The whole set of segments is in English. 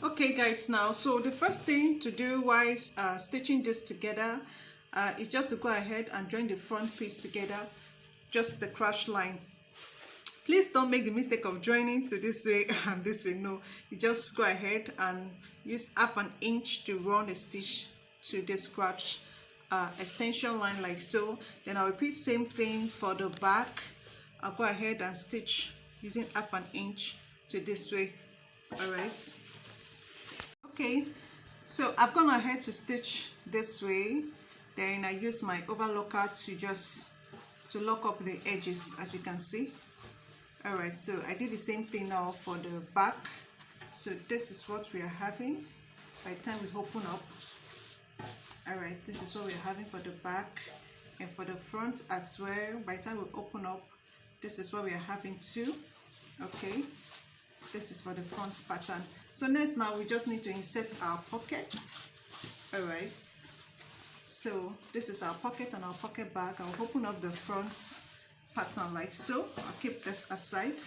Okay guys, now so the first thing to do while stitching this together is just to go ahead and join the front piece together, just the crash line. Please don't make the mistake of joining to this way and this way. No, you just go ahead and use half an inch to run a stitch to this scratch extension line like so. Then I'll repeat same thing for the back. I'll go ahead and stitch using half an inch to this way. All right. Okay, so I've gone ahead to stitch this way. Then I use my overlocker to lock up the edges, as you can see. All right, so I did the same thing now for the back. So this is what we are having by the time we open up. All right, this is what we're having for the back, and for the front as well. By the time we open up, this is what we are having too. Okay, this is for the front pattern. So next, now we just need to insert our pockets. All right, so this is our pocket and our pocket bag. I'll open up the front pattern like so. I'll keep this aside.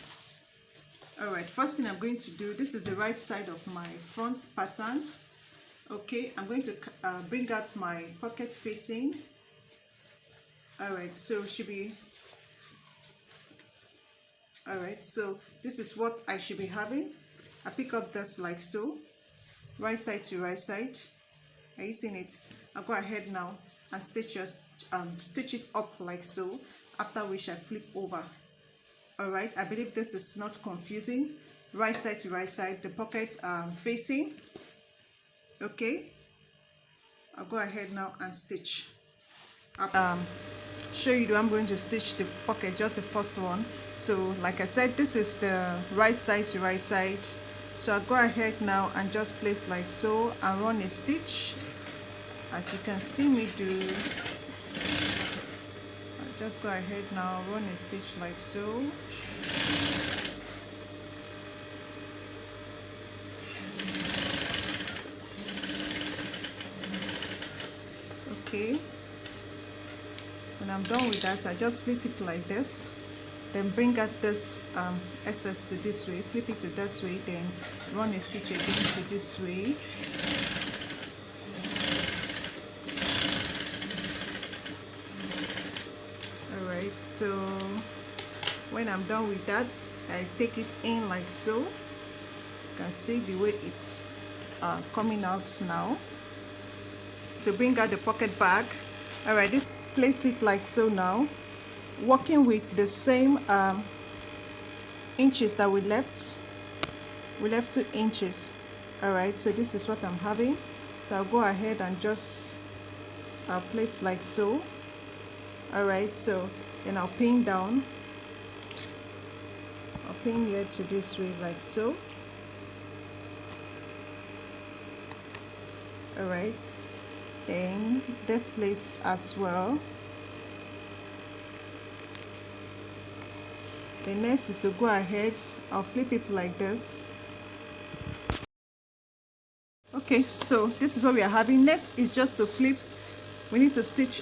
All right, first thing I'm going to do, this is the right side of my front pattern. Okay, I'm going to bring out my pocket facing. All right, so should be all right, so this is what I should be having. I pick up this like so, right side to right side. Are you seeing it? I'll go ahead now and stitch it up like so, after which I flip over. All right, I believe this is not confusing. Right side to right side, the pockets are facing. Okay, I'll go ahead now and stitch. Show you the way I'm going to stitch the pocket, just the first one. So like I said, this is the right side to right side. So I'll go ahead now and just place like so and run a stitch, as you can see me do. I'll just go ahead now, run a stitch like so. Okay, when I'm done with that, I just flip it like this, then bring out this excess to this way, flip it to this way, then run a stitch again to this way. All right, so when I'm done with that, I take it in like so. You can see the way it's coming out now. To bring out the pocket bag, all right, this place it like so now, working with the same inches that we left 2 inches. All right, so this is what I'm having. So I'll go ahead and just place like so. All right, so then I'll pin down, I'll pin here to this way like so. All right, then this place as well. The next is to go ahead, I'll flip it like this. Okay, so this is what we are having. Next is just to flip. We need to stitch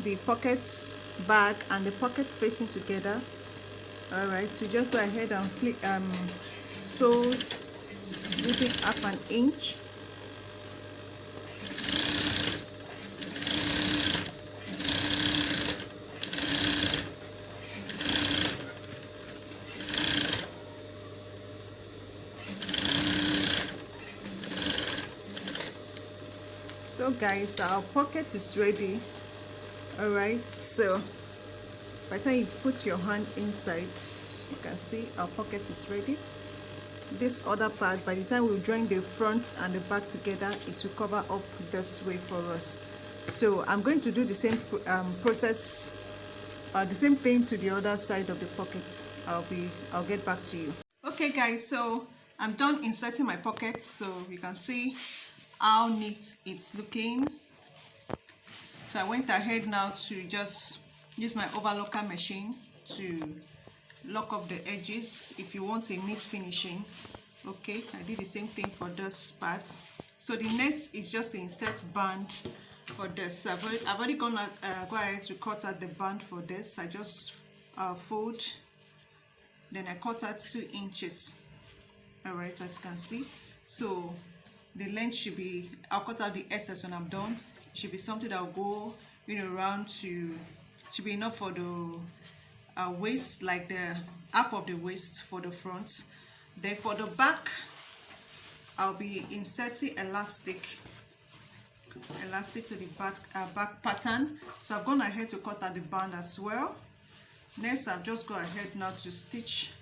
the pockets back and the pocket facing together. All right, so just go ahead and flip, sew using half an inch. So guys, our pocket is ready. All right, so by the time you put your hand inside, you can see our pocket is ready. This other part, by the time we join the front and the back together, it will cover up this way for us. So I'm going to do the same process, the same thing to the other side of the pocket. I'll get back to you. Okay guys, so I'm done inserting my pocket, so you can see how neat it's looking. So I went ahead now to just use my overlocker machine to lock up the edges if you want a neat finishing. Okay, I did the same thing for this part. So the next is just to insert band for this. I've already gone go ahead to cut out the band for this. I just fold, then I cut out 2 inches. All right, as you can see. So the length should be, I'll cut out the excess when I'm done. It should be something that will go around to, should be enough for the waist, like the half of the waist for the front. Then for the back, I'll be inserting elastic to the back pattern. So I've gone ahead to cut out the band as well. Next, I'll just go ahead now to stitch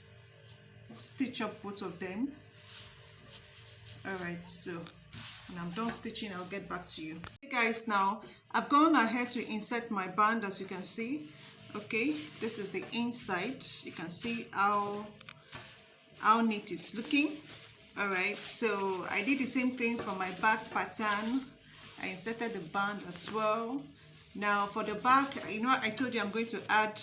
up both of them. Alright, so when I'm done stitching, I'll get back to you. Okay guys, now I've gone ahead to insert my band, as you can see. Okay, this is the inside. You can see how neat it's looking. Alright, so I did the same thing for my back pattern. I inserted the band as well. Now for the back, I told you I'm going to add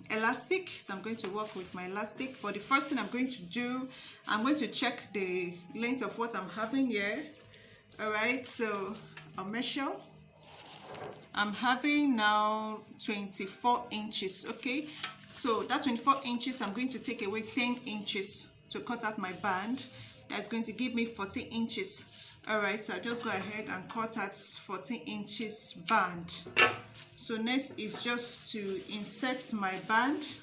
elastic, so I'm going to work with my elastic. But the first thing I'm going to do, I'm going to check the length of what I'm having here. Alright, so I'll measure. I'm having now 24 inches. Okay, so that 24 inches, I'm going to take away 10 inches to cut out my band. That's going to give me 14 inches. Alright, so I'll just go ahead and cut out 14 inches band. So next is just to insert my band.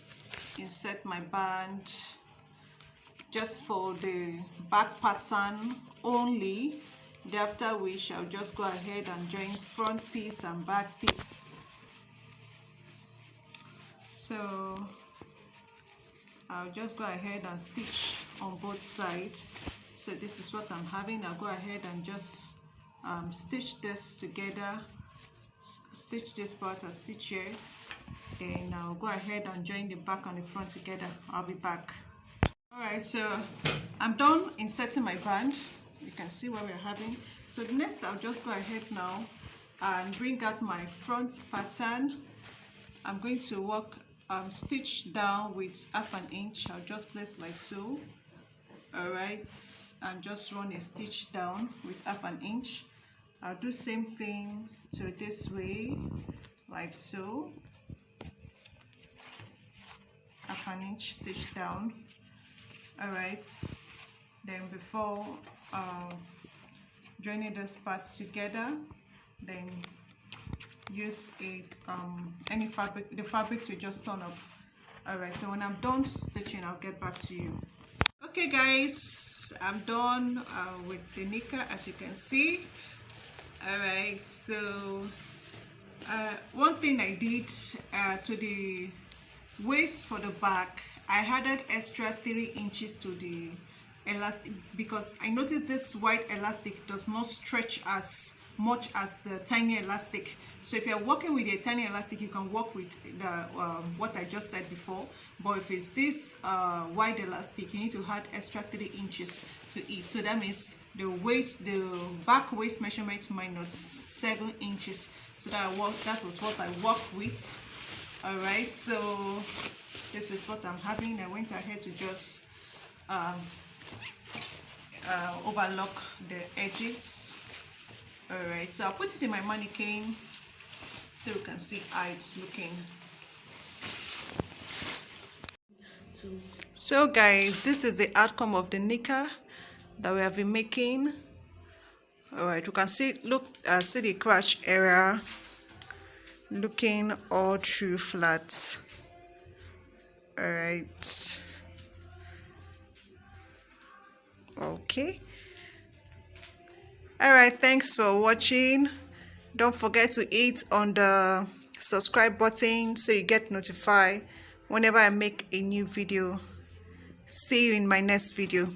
Insert my band just for the back pattern only. Thereafter which I'll just go ahead and join front piece and back piece. So I'll just go ahead and stitch on both sides. So this is what I'm having. I'll go ahead and just stitch this together, stitch this part and stitch here, and I'll go ahead and join the back and the front together. I'll be back. Alright, so I'm done inserting my band. You can see what we're having. So next I'll just go ahead now and bring out my front pattern. I'm going to work stitch down with ½ inch. I'll just place like so. Alright, and just run a stitch down with ½ inch. I'll do same thing to this way, like so. ½ inch stitch down. Alright, then before joining those parts together, then use any fabric, the fabric to just turn up. Alright, so when I'm done stitching, I'll get back to you. Okay guys, I'm done with the knicker, as you can see. Alright, so one thing I did to the waist for the back, I added extra 3 inches to the elastic because I noticed this white elastic does not stretch as much as the tiny elastic. So if you're working with a tiny elastic, you can work with the what I just said before. But if it's this wide elastic, you need to add extra 3 inches to it. So that means the back waist measurement minus 7 inches. So that's what I work with. All right. So this is what I'm having. I went ahead to just overlock the edges. All right. So I'll put it in my mannequin so you can see how it's looking. So guys, this is the outcome of the knicker that we have been making. All right, you can see see the crotch area looking all through flat. All right, okay. All right, thanks for watching. Don't forget to hit on the subscribe button so you get notified whenever I make a new video. See you in my next video.